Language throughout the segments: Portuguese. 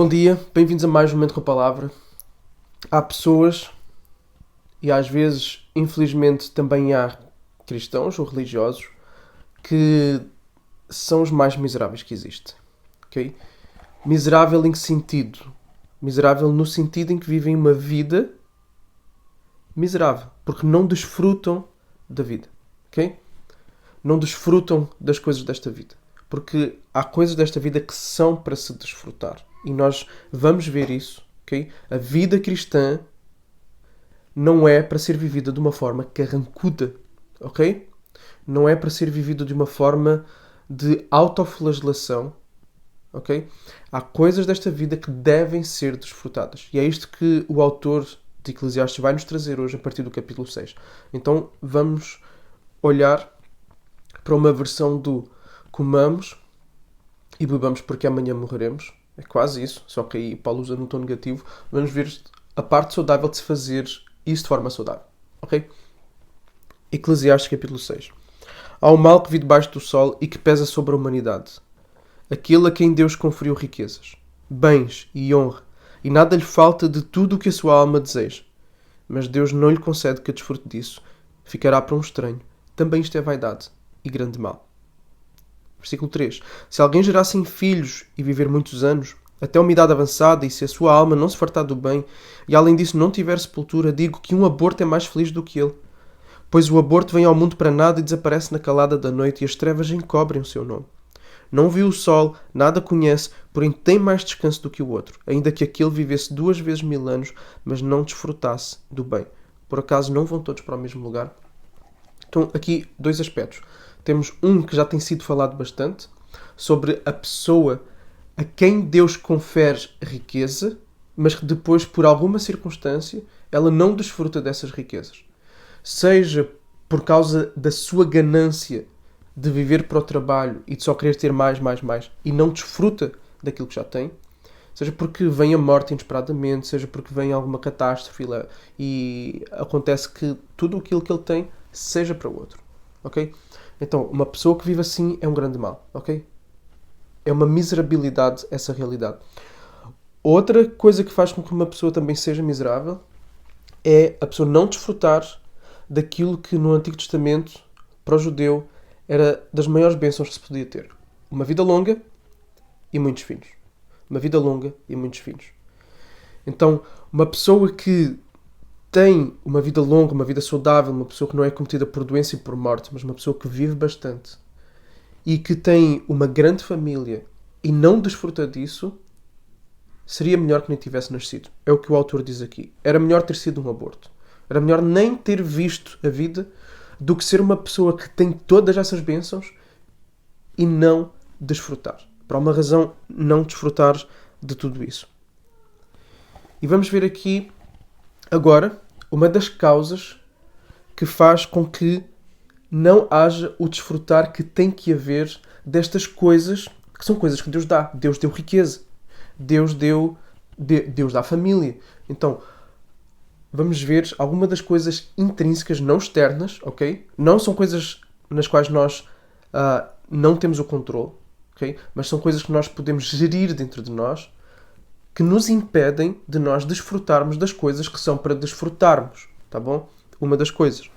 Bom dia, bem-vindos a mais um Momento com a Palavra. Há pessoas, e às vezes, infelizmente, também há cristãos ou religiosos, que são os mais miseráveis que existem. Ok? Miserável em que sentido? Miserável no sentido em que vivem uma vida miserável, porque não desfrutam da vida. Ok? Não desfrutam das coisas desta vida. Porque há coisas desta vida que são para se desfrutar. E nós vamos ver isso. Okay? A vida cristã não é para ser vivida de uma forma carrancuda. Ok? Não é para ser vivida de uma forma de autoflagelação. Ok? Há coisas desta vida que devem ser desfrutadas. E é isto que o autor de Eclesiastes vai nos trazer hoje a partir do capítulo 6. Então vamos olhar para uma versão do comamos e bebamos porque amanhã morreremos. É quase isso, só que aí Paulo usa no tom negativo. Vamos ver a parte saudável de se fazer isso de forma saudável. Ok? Eclesiastes capítulo 6. Há um mal que vive debaixo do sol e que pesa sobre a humanidade. Aquele a quem Deus conferiu riquezas, bens e honra, e nada lhe falta de tudo o que a sua alma deseja. Mas Deus não lhe concede que desfrute disso. Ficará para um estranho. Também isto é vaidade e grande mal. Versículo 3. Se alguém gerar sem filhos e viver muitos anos, até uma idade avançada, e se a sua alma não se fartar do bem, e além disso não tiver sepultura, digo que um aborto é mais feliz do que ele. Pois o aborto vem ao mundo para nada e desaparece na calada da noite, e as trevas encobrem o seu nome. Não viu o sol, nada conhece, porém tem mais descanso do que o outro, ainda que aquele vivesse 2 vezes 1000 anos, mas não desfrutasse do bem. Por acaso não vão todos para o mesmo lugar? Então, aqui, dois aspectos. Temos um que já tem sido falado bastante, sobre a pessoa a quem Deus confere riqueza, mas que depois, por alguma circunstância, ela não desfruta dessas riquezas. Seja por causa da sua ganância de viver para o trabalho e de só querer ter mais, e não desfruta daquilo que já tem, seja porque vem a morte inesperadamente, seja porque vem alguma catástrofe e acontece que tudo aquilo que ele tem seja para o outro. Ok? Então, uma pessoa que vive assim é um grande mal. Ok? É uma miserabilidade essa realidade. Outra coisa que faz com que uma pessoa também seja miserável é a pessoa não desfrutar daquilo que no Antigo Testamento, para o judeu, era das maiores bênçãos que se podia ter. Uma vida longa e muitos filhos. Uma vida longa e muitos filhos. Então, uma pessoa que tem uma vida longa, uma vida saudável, uma pessoa que não é cometida por doença e por morte, mas uma pessoa que vive bastante e que tem uma grande família e não desfruta disso, seria melhor que nem tivesse nascido. É o que o autor diz aqui. Era melhor ter sido um aborto. Era melhor nem ter visto a vida do que ser uma pessoa que tem todas essas bênçãos e não desfrutar. Por uma razão, não desfrutar de tudo isso. E vamos ver aqui, agora, uma das causas que faz com que não haja o desfrutar que tem que haver destas coisas, que são coisas que Deus dá. Deus deu riqueza. Deus dá família. Então, vamos ver alguma das coisas intrínsecas, não externas, ok? Não são coisas nas quais nós não temos o controle, ok? Mas são coisas que nós podemos gerir dentro de nós, que nos impedem de nós desfrutarmos das coisas que são para desfrutarmos, tá bom? Uma das coisas.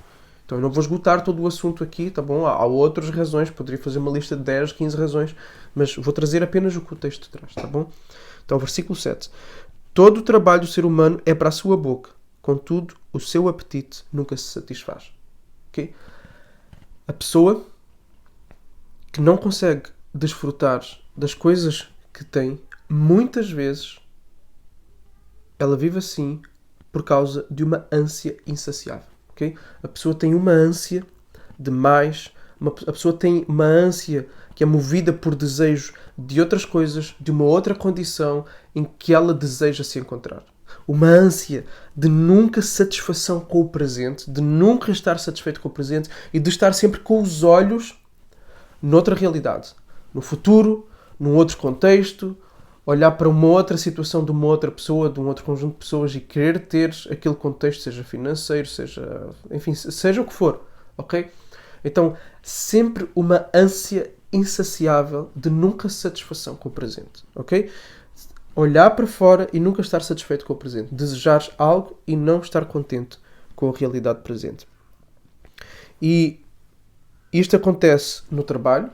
Então eu não vou esgotar todo o assunto aqui, tá bom? Há outras razões, poderia fazer uma lista de 10, 15 razões, mas vou trazer apenas o que o texto traz, tá bom? Então, versículo 7. Todo o trabalho do ser humano é para a sua boca, contudo, o seu apetite nunca se satisfaz. Ok? A pessoa que não consegue desfrutar das coisas que tem, muitas vezes, ela vive assim por causa de uma ânsia insaciável. Okay? A pessoa tem uma ânsia de mais, a pessoa tem uma ânsia que é movida por desejos de outras coisas, de uma outra condição em que ela deseja se encontrar. Uma ânsia de nunca satisfação com o presente, de nunca estar satisfeito com o presente e de estar sempre com os olhos noutra realidade, no futuro, num outro contexto, olhar para uma outra situação de uma outra pessoa, de um outro conjunto de pessoas e querer ter aquele contexto, seja financeiro, seja, enfim, seja o que for, ok? Então, sempre uma ânsia insaciável de nunca satisfação com o presente, ok? olhar para fora e nunca estar satisfeito com o presente. Desejar algo e não estar contente com a realidade presente. E isto acontece no trabalho,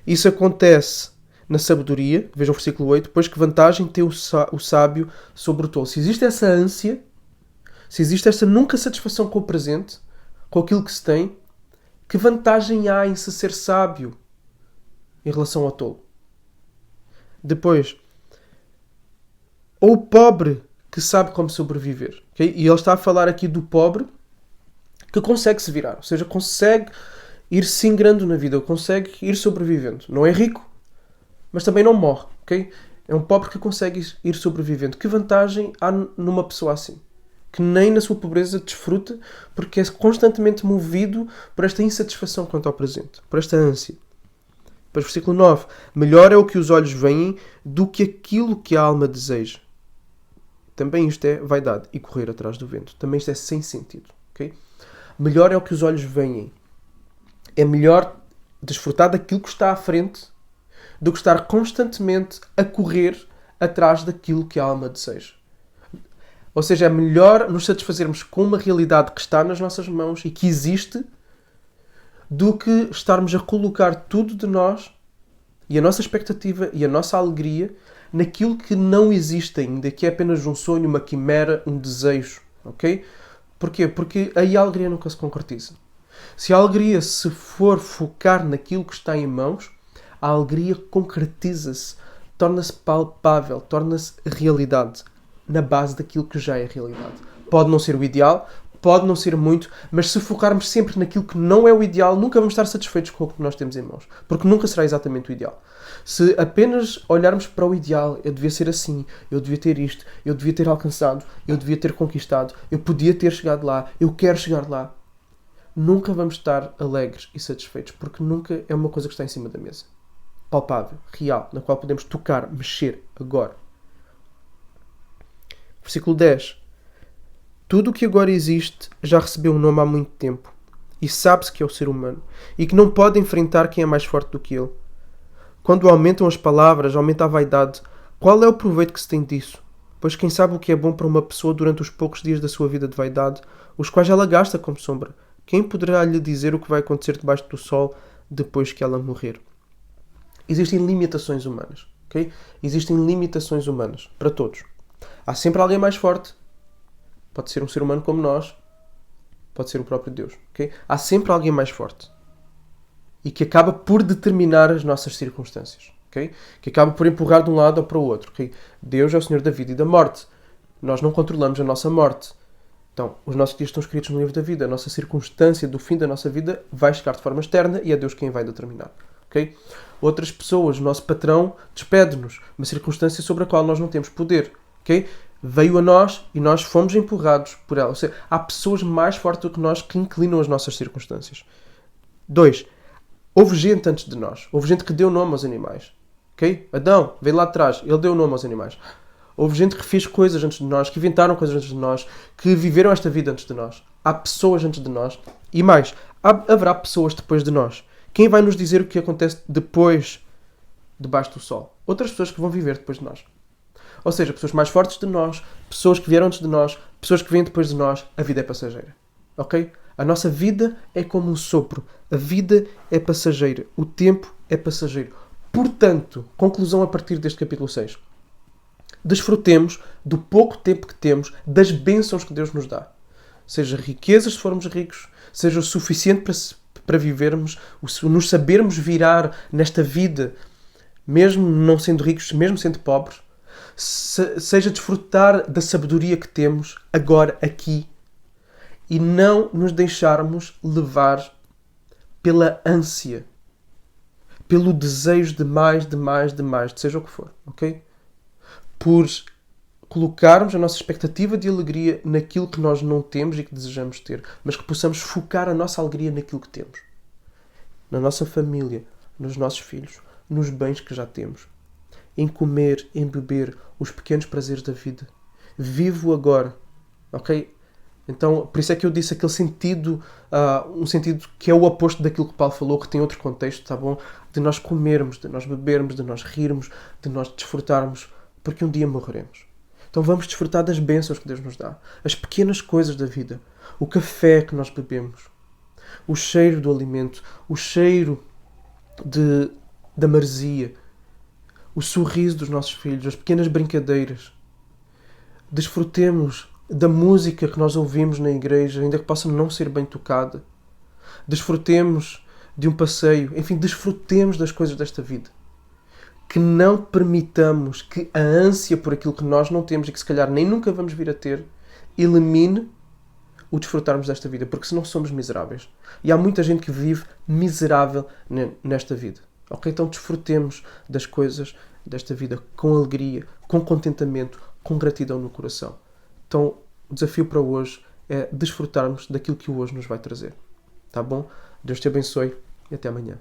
isso acontece na sabedoria, veja o versículo 8, pois que vantagem tem o sábio sobre o tolo. Se existe essa ânsia, se existe essa nunca satisfação com o presente, com aquilo que se tem, que vantagem há em se ser sábio em relação ao tolo? Depois, ou o pobre que sabe como sobreviver. Okay? E ele está a falar aqui do pobre que consegue se virar, ou seja, consegue ir se ingrando na vida, consegue ir sobrevivendo. Não é rico, mas também não morre. Okay? É um pobre que consegue ir sobrevivendo. Que vantagem há numa pessoa assim? Que nem na sua pobreza desfruta, porque é constantemente movido por esta insatisfação quanto ao presente, por esta ânsia. Depois, versículo 9. Melhor é o que os olhos veem do que aquilo que a alma deseja. Também isto é vaidade e correr atrás do vento. Também isto é sem sentido. Okay? Melhor é o que os olhos veem. É melhor desfrutar daquilo que está à frente do que estar constantemente a correr atrás daquilo que a alma deseja. Ou seja, é melhor nos satisfazermos com uma realidade que está nas nossas mãos e que existe do que estarmos a colocar tudo de nós e a nossa expectativa e a nossa alegria naquilo que não existe ainda, que é apenas um sonho, uma quimera, um desejo. Ok? Porquê? Porque aí a alegria nunca se concretiza. Se a alegria se for focar naquilo que está em mãos, a alegria concretiza-se, torna-se palpável, torna-se realidade, na base daquilo que já é realidade. Pode não ser o ideal, pode não ser muito, mas se focarmos sempre naquilo que não é o ideal, nunca vamos estar satisfeitos com o que nós temos em mãos, porque nunca será exatamente o ideal. Se apenas olharmos para o ideal, eu devia ser assim, eu devia ter isto, eu devia ter alcançado, eu devia ter conquistado, eu podia ter chegado lá, eu quero chegar lá, nunca vamos estar alegres e satisfeitos, porque nunca é uma coisa que está em cima da mesa. Palpável, real, na qual podemos tocar, mexer, agora. Versículo 10. Tudo o que agora existe já recebeu um nome há muito tempo, e sabe-se que é o ser humano, e que não pode enfrentar quem é mais forte do que ele. Quando aumentam as palavras, aumenta a vaidade. Qual é o proveito que se tem disso? Pois quem sabe o que é bom para uma pessoa durante os poucos dias da sua vida de vaidade, os quais ela gasta como sombra? Quem poderá lhe dizer o que vai acontecer debaixo do sol depois que ela morrer? Existem limitações humanas. Okay? Existem limitações humanas para todos. Há sempre alguém mais forte. Pode ser um ser humano como nós. Pode ser o próprio Deus. Okay? Há sempre alguém mais forte. E que acaba por determinar as nossas circunstâncias. Okay? Que acaba por empurrar de um lado ou para o outro. Okay? Deus é o Senhor da vida e da morte. Nós não controlamos a nossa morte. Então, os nossos dias estão escritos no livro da vida. A nossa circunstância do fim da nossa vida vai chegar de forma externa e é Deus quem vai determinar. Okay? Outras pessoas, o nosso patrão, despede-nos. Uma circunstância sobre a qual nós não temos poder. Okay? Veio a nós e nós fomos empurrados por ela. Ou seja, há pessoas mais fortes do que nós que inclinam as nossas circunstâncias. 2. Houve gente antes de nós. Houve gente que deu nome aos animais. Okay? Adão, veio lá atrás. Ele deu nome aos animais. Houve gente que fez coisas antes de nós, que inventaram coisas antes de nós, que viveram esta vida antes de nós. Há pessoas antes de nós. E mais, haverá pessoas depois de nós. Quem vai nos dizer o que acontece depois, debaixo do sol? Outras pessoas que vão viver depois de nós. Ou seja, pessoas mais fortes de nós, pessoas que vieram antes de nós, pessoas que vêm depois de nós. A vida é passageira. Ok? A nossa vida é como um sopro. A vida é passageira. O tempo é passageiro. Portanto, conclusão a partir deste capítulo 6. Desfrutemos do pouco tempo que temos, das bênçãos que Deus nos dá. Seja riquezas se formos ricos, seja o suficiente para vivermos, nos sabermos virar nesta vida, mesmo não sendo ricos, mesmo sendo pobres, seja desfrutar da sabedoria que temos agora, aqui, e não nos deixarmos levar pela ânsia, pelo desejo de mais, de seja o que for, ok? Por colocarmos a nossa expectativa de alegria naquilo que nós não temos e que desejamos ter, mas que possamos focar a nossa alegria naquilo que temos. Na nossa família, nos nossos filhos, nos bens que já temos. Em comer, em beber, os pequenos prazeres da vida. Vivo agora. Ok? Então, por isso é que eu disse aquele sentido, um sentido que é o oposto daquilo que Paulo falou, que tem outro contexto, tá bom? De nós comermos, de nós bebermos, de nós rirmos, de nós desfrutarmos. porque um dia morreremos. Então vamos desfrutar das bênçãos que Deus nos dá, as pequenas coisas da vida, o café que nós bebemos, o cheiro do alimento, o cheiro da maresia, o sorriso dos nossos filhos, as pequenas brincadeiras. Desfrutemos da música que nós ouvimos na igreja, ainda que possa não ser bem tocada. Desfrutemos de um passeio. Enfim, desfrutemos das coisas desta vida. Que não permitamos que a ânsia por aquilo que nós não temos e que se calhar nem nunca vamos vir a ter, elimine o desfrutarmos desta vida, porque senão somos miseráveis. E há muita gente que vive miserável nesta vida. Ok? Então desfrutemos das coisas desta vida com alegria, com contentamento, com gratidão no coração. Então o desafio para hoje é desfrutarmos daquilo que o hoje nos vai trazer. Tá bom? Deus te abençoe e até amanhã.